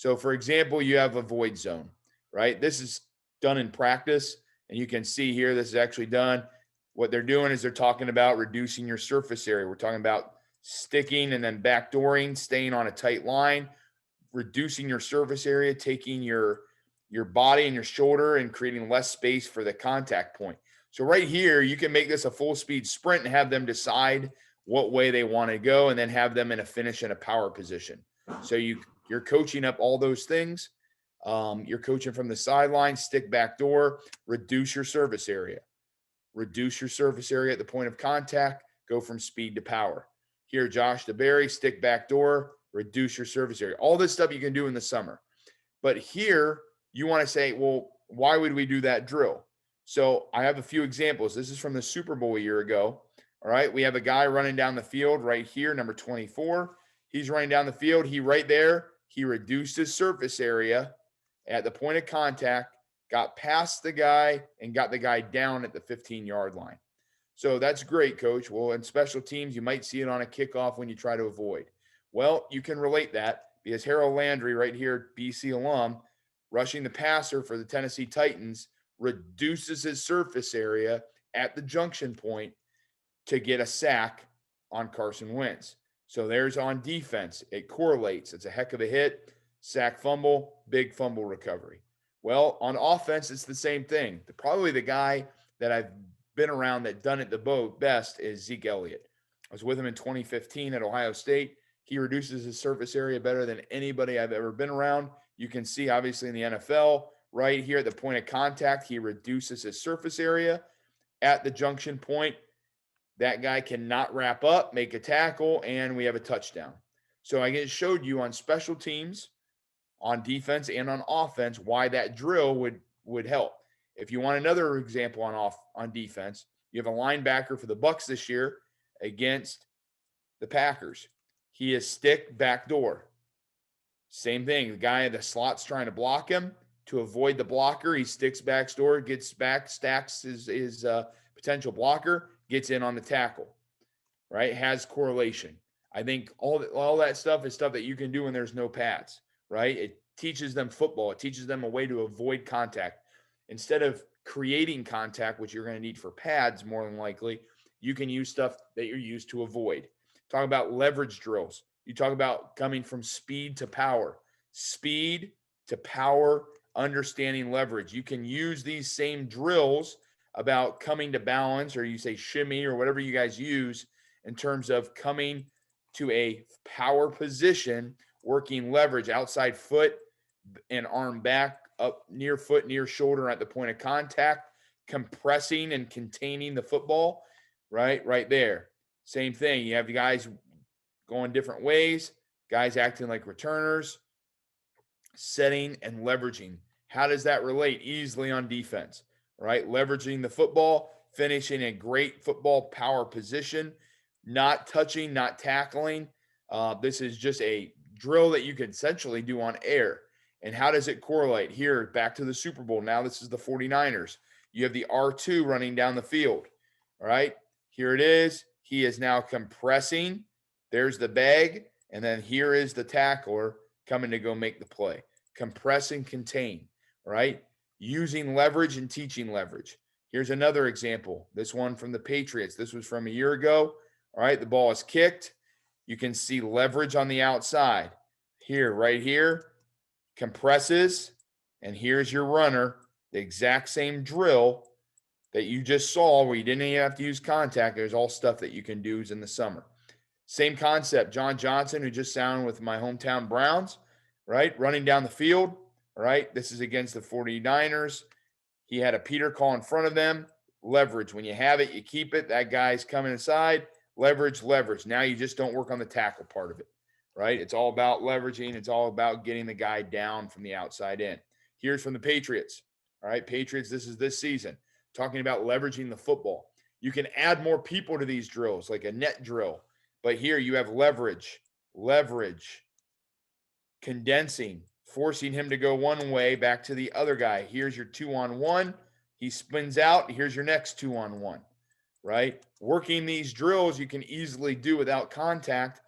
So, for example, you have a void zone, right? This is done in practice, and you can see here this is actually done. What they're doing is they're talking about reducing your surface area. We're talking about sticking and then backdooring, staying on a tight line, reducing your surface area, taking your body and your shoulder and creating less space for the contact point. So right here, you can make this a full speed sprint and have them decide what way they want to go and then have them in a finish in a power position. So you're coaching up all those things. You're coaching from the sideline, stick back door, reduce your surface area. Reduce your surface area at the point of contact, go from speed to power. Here, Josh DeBerry, stick back door, reduce your surface area. All this stuff you can do in the summer. But here, you want to say, well, why would we do that drill? So I have a few examples. This is from the Super Bowl a year ago. All right. We have a guy running down the field right here, number 24. He's running down the field. He right there, he reduced his surface area at the point of contact, got past the guy, and got the guy down at the 15-yard line. So that's great, coach. Well, in special teams, you might see it on a kickoff when you try to avoid. Well, you can relate that because Harold Landry, right here, BC alum, rushing the passer for the Tennessee Titans, reduces his surface area at the junction point to get a sack on Carson Wentz. So there's on defense. It correlates. It's a heck of a hit, sack fumble, big fumble recovery. Well, on offense, it's the same thing. Probably the guy that I've been around that done it the best is Zeke Elliott. I was with him in 2015 at Ohio State. He reduces his surface area better than anybody I've ever been around. You can see, obviously, in the NFL, right here at the point of contact, he reduces his surface area at the junction point. That guy cannot wrap up, make a tackle, and we have a touchdown. So I just showed you on special teams, on defense, and on offense why that drill would help. If you want another example on defense, you have a linebacker for the Bucs this year against the Packers. He is stick backdoor. Same thing. The guy in the slot's trying to block him. To avoid the blocker, he sticks backdoor, gets back, stacks his potential blocker, gets in on the tackle. Right? Has correlation. I think all that stuff is stuff that you can do when there's no pads. Right? It teaches them football. It teaches them a way to avoid contact. Instead of creating contact, which you're going to need for pads more than likely, you can use stuff that you're used to avoid. Talk about leverage drills. You talk about coming from speed to power. Speed to power, understanding leverage. You can use these same drills about coming to balance, or you say shimmy or whatever you guys use in terms of coming to a power position, working leverage outside foot and arm back, up near foot, near shoulder at the point of contact, compressing and containing the football, right there. Same thing. You have the guys going different ways, guys acting like returners, setting and leveraging. How does that relate? Easily on defense, right? Leveraging the football, finishing a great football power position, not touching, not tackling. This is just a drill that you can essentially do on air. And how does it correlate? Here, back to the Super Bowl. Now this is the 49ers. You have the R2 running down the field. All right, here it is. He is now compressing. There's the bag. And then here is the tackler coming to go make the play. Compress and contain, right? Using leverage and teaching leverage. Here's another example. This one from the Patriots. This was from a year ago. All right, the ball is kicked. You can see leverage on the outside. Here, right here, compresses, and here's your runner. The exact same drill that you just saw where you didn't even have to use contact. There's all stuff that you can do in the summer. Same concept. John Johnson, who just signed with my hometown Browns, right? Running down the field, all right? This is against the 49ers. He had a Peter call in front of them. Leverage. When you have it, you keep it. That guy's coming inside. Leverage, leverage. Now you just don't work on the tackle part of it, right? It's all about leveraging. It's all about getting the guy down from the outside in. Here's from the Patriots. All right, Patriots, this is this season. Talking about leveraging the football. You can add more people to these drills, like a net drill. But here you have leverage, condensing, forcing him to go one way back to the other guy. Here's your 2-on-1. He spins out. Here's your next 2-on-1, right? Working these drills you can easily do without contact